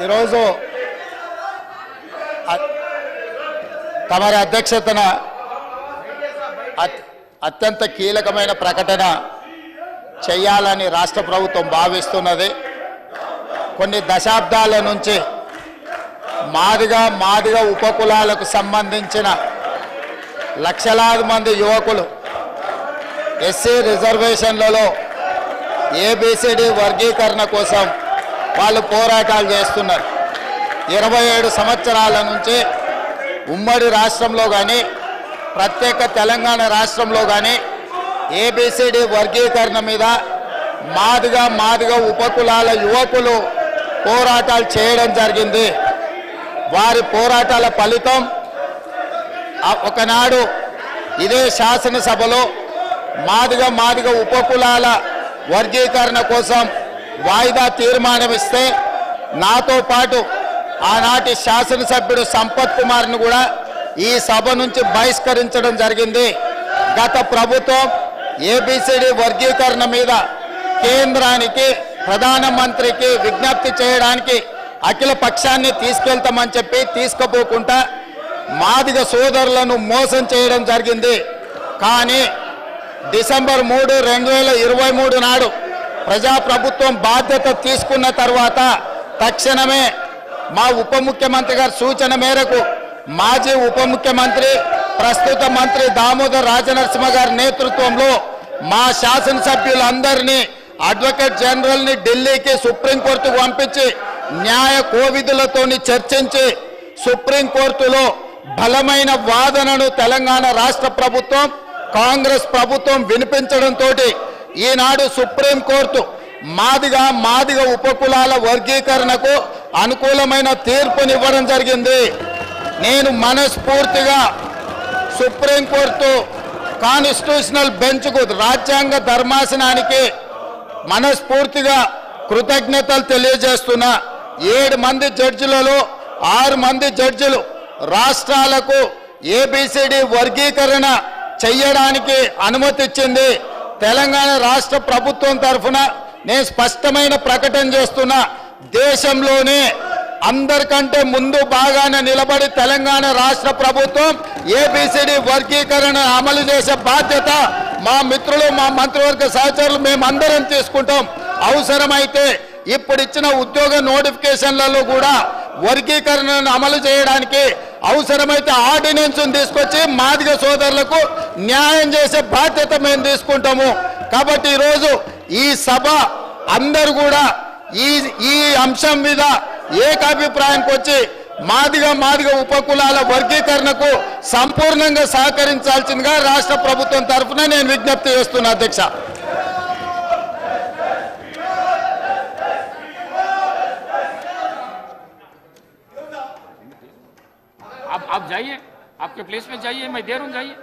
ఈరోజు తమరి అధ్యక్షతన అత్యంత కీలకమైన ప్రకటన చేయాలని రాష్ట్ర ప్రభుత్వం భావిస్తున్నది. కొన్ని దశాబ్దాల నుంచి మాదిగ ఉపకులాలకు సంబంధించిన లక్షలాది మంది యువకులు ఎస్సీ రిజర్వేషన్లలో ఏబిసిడి వర్గీకరణ కోసం వాళ్ళు పోరాటాలు చేస్తున్నారు. 27 సంవత్సరాల నుంచి ఉమ్మడి రాష్ట్రంలో కానీ ప్రత్యేక తెలంగాణ రాష్ట్రంలో కానీ ఏబిసిడి వర్గీకరణ మీద మాదిగ ఉపకులాల యువకులు పోరాటాలు చేయడం జరిగింది. వారి పోరాటాల ఫలితం ఒకనాడు ఇదే శాసనసభలో మాదిగ ఉపకులాల వర్గీకరణ కోసం వాయిదా తీర్మానం ఇస్తే నాతో పాటు ఆనాటి శాసనసభ్యుడు సంపత్ కుమార్ను కూడా ఈ సభ నుంచి బహిష్కరించడం జరిగింది. గత ప్రభుత్వం ఏబిసిడి వర్గీకరణ మీద కేంద్రానికి ప్రధానమంత్రికి విజ్ఞప్తి చేయడానికి అఖిల పక్షాన్ని తీసుకెళ్తామని చెప్పి తీసుకుపోకుండా మాదిగ సోదరులను మోసం చేయడం జరిగింది. కానీ డిసెంబర్ 3, 2023 నాడు ప్రజాప్రభుత్వం బాధ్యత తీసుకున్న తర్వాత తక్షణమే మా ఉప ముఖ్యమంత్రి గారి సూచన మేరకు మాజీ ఉప ముఖ్యమంత్రి ప్రస్తుత మంత్రి దామోదర్ రాజనరసింహ గారి నేతృత్వంలో మా శాసనసభ్యులందరినీ అడ్వకేట్ జనరల్ని ఢిల్లీకి సుప్రీంకోర్టుకు పంపించి న్యాయ కోవిధులతో చర్చించి సుప్రీంకోర్టులో బలమైన వాదనను తెలంగాణ రాష్ట్ర ప్రభుత్వం కాంగ్రెస్ ప్రభుత్వం వినిపించడంతో ఈనాడు సుప్రీంకోర్టు మాదిగ ఉపకులాల వర్గీకరణకు అనుకూలమైన తీర్పునివ్వడం జరిగింది. నేను మనస్ఫూర్తిగా సుప్రీంకోర్టు కాన్స్టిట్యూషనల్ బెంచ్కు రాజ్యాంగ ధర్మాసనానికి మనస్ఫూర్తిగా కృతజ్ఞతలు తెలియజేస్తున్నా. 7 మంది జడ్జిలలో 6 మంది జడ్జిలు రాష్ట్రాలకు ఏబిసిడి వర్గీకరణ చెయ్యడానికి అనుమతి ఇచ్చింది. తెలంగాణ రాష్ట్ర ప్రభుత్వం తరఫున నేను స్పష్టమైన ప్రకటన చేస్తున్నా. దేశంలోనే అందరికంటే ముందు బాగానే నిలబడి తెలంగాణ రాష్ట్ర ప్రభుత్వం ఏబిసిడి వర్గీకరణ అమలు చేసే బాధ్యత మా మిత్రులు మా మంత్రివర్గ సహచరులు మేమందరం తీసుకుంటాం. అవసరమైతే ఇప్పుడు ఇచ్చిన ఉద్యోగ నోటిఫికేషన్లలో కూడా వర్గీకరణను అమలు చేయడానికి అవసరమైతే ఆర్డినెన్స్ తీసుకొచ్చి మాదిగ సోదరులకు న్యాయం చేసే బాధ్యత మేము తీసుకుంటాము. కాబట్టి ఈరోజు ఈ సభ అందరూ కూడా ఈ అంశం మీద ఏకాభిప్రాయానికి వచ్చి మాదిగ ఉపకులాల వర్గీకరణకు సంపూర్ణంగా సహకరించాల్సిందిగా రాష్ట్ర ప్రభుత్వం తరఫున నేను విజ్ఞప్తి చేస్తున్నా. అధ్యక్ష, आप जाइए, आपके प्लेस में जाइए, मैं दे रहा हूँ, जाइए।